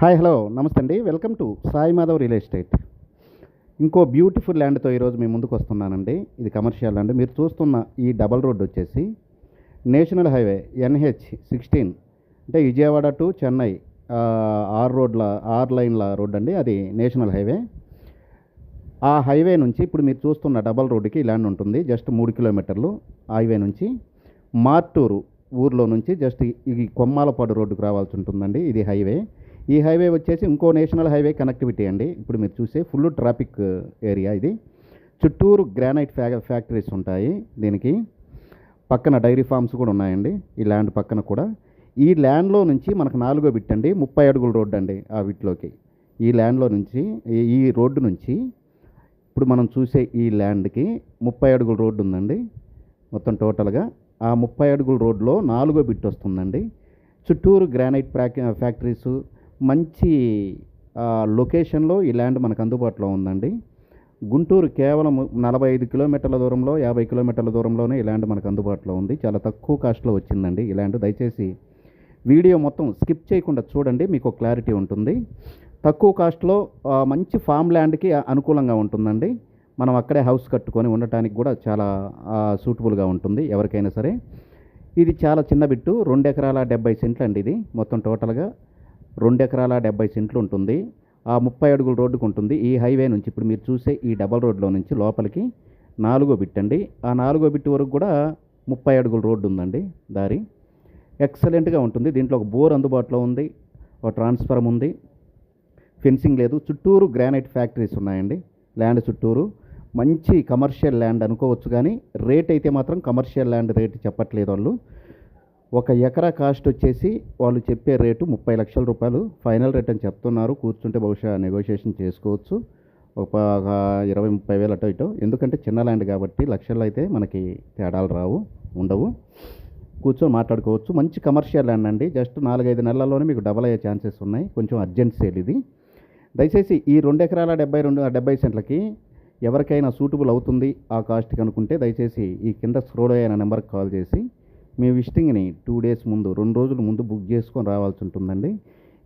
Hi hello నమస్తే అండి. Welcome to Sai Madhav real estate. ఇంకో బ్యూటిఫుల్ ల్యాండ్తో ఈరోజు మీ ముందుకు వస్తున్నానండి. ఇది కమర్షియల్ ల్యాండ్. మీరు చూస్తున్న ఈ డబల్ రోడ్ వచ్చేసి నేషనల్ హైవే NH-16 అంటే విజయవాడ టు చెన్నై ఆరు లైన్ల రోడ్ అండి. అది నేషనల్ హైవే. ఆ హైవే నుంచి ఇప్పుడు మీరు చూస్తున్న డబల్ రోడ్డుకి ల్యాండ్ ఉంటుంది. జస్ట్ 3 కిలోమీటర్లు హైవే నుంచి మార్టూరు ఊర్లో నుంచి జస్ట్ ఇది కొమ్మాలపాడు రోడ్డుకు రావాల్సి ఉంటుందండి. ఇది హైవే. ఈ హైవే వచ్చేసి ఇంకో నేషనల్ హైవే కనెక్టివిటీ అండి. ఇప్పుడు మీరు చూసే ఫుల్ ట్రాఫిక్ ఏరియా ఇది. చుట్టూరు గ్రానైట్ ఫ్యాక్టరీస్ ఉంటాయి. దీనికి పక్కన డైరీ ఫార్మ్స్ కూడా ఉన్నాయండి. ఈ ల్యాండ్ పక్కన కూడా. ఈ ల్యాండ్లో నుంచి మనకు 4వ బిట్ అండి. 30 అడుగుల రోడ్డు అండి. ఆ బిట్లోకి ఈ ల్యాండ్లో నుంచి ఈ రోడ్డు నుంచి ఇప్పుడు మనం చూసే ఈ ల్యాండ్కి 30 అడుగుల రోడ్డు ఉందండి. మొత్తం టోటల్గా ఆ 30 అడుగుల రోడ్లో 4వ బిట్ వస్తుందండి. చుట్టూరు గ్రానైట్ ఫ్యాక్టరీసు మంచి లొకేషన్లో ఈ ల్యాండ్ మనకు అందుబాటులో ఉందండి. గుంటూరు కేవలం 45 కిలోమీటర్ల దూరంలో 50 కిలోమీటర్ల దూరంలోనే ఈ ల్యాండ్ మనకు అందుబాటులో ఉంది. చాలా తక్కువ కాస్ట్లో వచ్చిందండి ఈ ల్యాండ్. దయచేసి వీడియో మొత్తం స్కిప్ చేయకుండా చూడండి, మీకు క్లారిటీ ఉంటుంది. తక్కువ కాస్ట్లో మంచి ఫామ్ ల్యాండ్కి అనుకూలంగా ఉంటుందండి. మనం అక్కడే హౌస్ కట్టుకొని ఉండటానికి కూడా చాలా సూటబుల్గా ఉంటుంది ఎవరికైనా సరే. ఇది చాలా చిన్న బిట్టు. 2 ఎకరాల 70 సెంట్లు అండి. ఇది మొత్తం టోటల్గా 2 ఎకరాల 70 సెంట్లు ఉంటుంది. ఆ 30 అడుగుల రోడ్డుకు ఉంటుంది. ఈ హైవే నుంచి ఇప్పుడు మీరు చూసే ఈ డబల్ రోడ్లో నుంచి లోపలికి 4వ బిట్ అండి. ఆ 4వ బిట్ వరకు కూడా 30 అడుగుల రోడ్డు ఉందండి. దారి ఎక్సలెంట్గా ఉంటుంది. దీంట్లో ఒక బోర్ అందుబాటులో ఉంది, ఒక ట్రాన్స్ఫార్మర్ ఉంది, ఫెన్సింగ్ లేదు. చుట్టూరు గ్రానైట్ ఫ్యాక్టరీస్ ఉన్నాయండి. ల్యాండ్ చుట్టూరు మంచి కమర్షియల్ ల్యాండ్ అనుకోవచ్చు. కానీ రేట్ అయితే మాత్రం కమర్షియల్ ల్యాండ్ రేట్ చెప్పట్లేదు వాళ్ళు. 1 ఎకరా కాస్ట్ వచ్చేసి వాళ్ళు చెప్పే రేటు 30 లక్షల రూపాయలు ఫైనల్ రేట్ అని చెప్తున్నారు. కూర్చుంటే బహుశా నెగోషియేషన్ చేసుకోవచ్చు. ఒక 20-30 వేలు అటో ఇటో. ఎందుకంటే చిన్న ల్యాండ్ కాబట్టి లక్షల్లో అయితే మనకి తేడాలు ఉండవు. కూర్చొని మాట్లాడుకోవచ్చు. మంచి కమర్షియల్ ల్యాండ్ అండి. జస్ట్ 4-5 నెలల్లోనే మీకు డబల్ అయ్యే ఛాన్సెస్ ఉన్నాయి. కొంచెం అర్జెంట్ సేల్ ఇది. దయచేసి ఈ 2 ఎకరాల 70 సెంట్లకి ఎవరికైనా సూటబుల్ అవుతుంది ఆ కాస్ట్కి అనుకుంటే దయచేసి ఈ కింద స్క్రోల్ అయిన నెంబర్కి కాల్ చేసి మీ విజిటింగ్ని 2 డేస్ ముందు 2 రోజుల ముందు బుక్ చేసుకొని రావాల్సి ఉంటుందండి.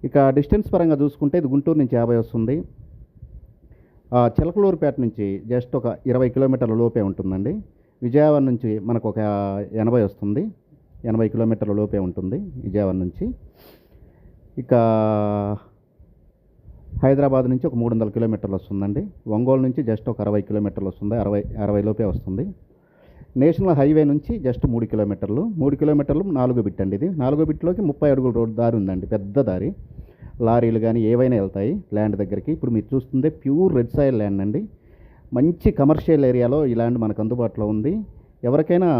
ఇక డిస్టెన్స్ పరంగా చూసుకుంటే ఇది గుంటూరు నుంచి 50 వస్తుంది. చిలకలూరుపేట నుంచి జస్ట్ ఒక 20 కిలోమీటర్ల లోపే ఉంటుందండి. విజయవాడ నుంచి మనకు ఒక 80 వస్తుంది. 80 కిలోమీటర్ల లోపే ఉంటుంది విజయవాడ నుంచి. ఇక హైదరాబాద్ నుంచి ఒక 300 కిలోమీటర్లు వస్తుందండి. ఒంగోలు నుంచి జస్ట్ ఒక 60 కిలోమీటర్లు వస్తుంది. 60 లోపే వస్తుంది. నేషనల్ హైవే నుంచి జస్ట్ 3 కిలోమీటర్లు. 3 కిలోమీటర్లు 4వ బిట్ అండి. ఇది 4వ బిట్లోకి 30 అడుగుల రోడ్డు దారి ఉందండి. పెద్ద దారి. లారీలు కానీ ఏవైనా వెళ్తాయి ల్యాండ్ దగ్గరికి. ఇప్పుడు మీరు చూస్తుందే ప్యూర్ రెడ్ సాయిల్ ల్యాండ్ అండి. మంచి కమర్షియల్ ఏరియాలో ఈ ల్యాండ్ మనకు అందుబాటులో ఉంది. ఎవరికైనా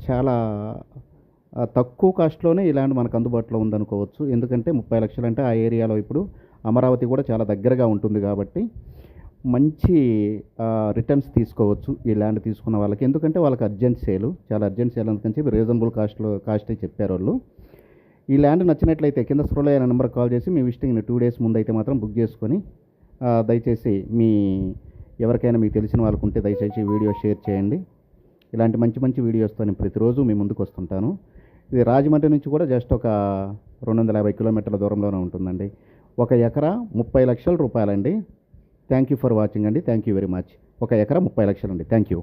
చాలా తక్కువ కాస్ట్లోనే ఈ ల్యాండ్ మనకు అందుబాటులో ఉందనుకోవచ్చు. ఎందుకంటే 30 లక్షలు అంటే ఆ ఏరియాలో ఇప్పుడు అమరావతి కూడా చాలా దగ్గరగా ఉంటుంది కాబట్టి మంచి రిటర్న్స్ తీసుకోవచ్చు ఈ ల్యాండ్ తీసుకున్న వాళ్ళకి. ఎందుకంటే వాళ్ళకి చాలా అర్జెంట్ సేల్ అందుకని చెప్పి రీజనబుల్ కాస్టే చెప్పారు వాళ్ళు. ఈ ల్యాండ్ నచ్చినట్లయితే కింద స్క్రోల్ అయిన నెంబర్కి కాల్ చేసి మీ విజిటింగ్ని 2 డేస్ ముందు అయితే మాత్రం బుక్ చేసుకొని దయచేసి ఎవరికైనా మీకు తెలిసిన వాళ్ళకు ఉంటే దయచేసి వీడియో షేర్ చేయండి. ఇలాంటి మంచి వీడియోస్తో నేను ప్రతిరోజు మీ ముందుకు వస్తుంటాను. ఇది రాజమండ్రి నుంచి కూడా జస్ట్ ఒక 250 కిలోమీటర్ల దూరంలోనే ఉంటుందండి. 1 ఎకరా 30 లక్షల రూపాయలండి. థ్యాంక్ యూ ఫర్ వాచింగ్ అండి. Thank you very much. 1 ఎకరా 30 లక్షలు అండి. Thank you.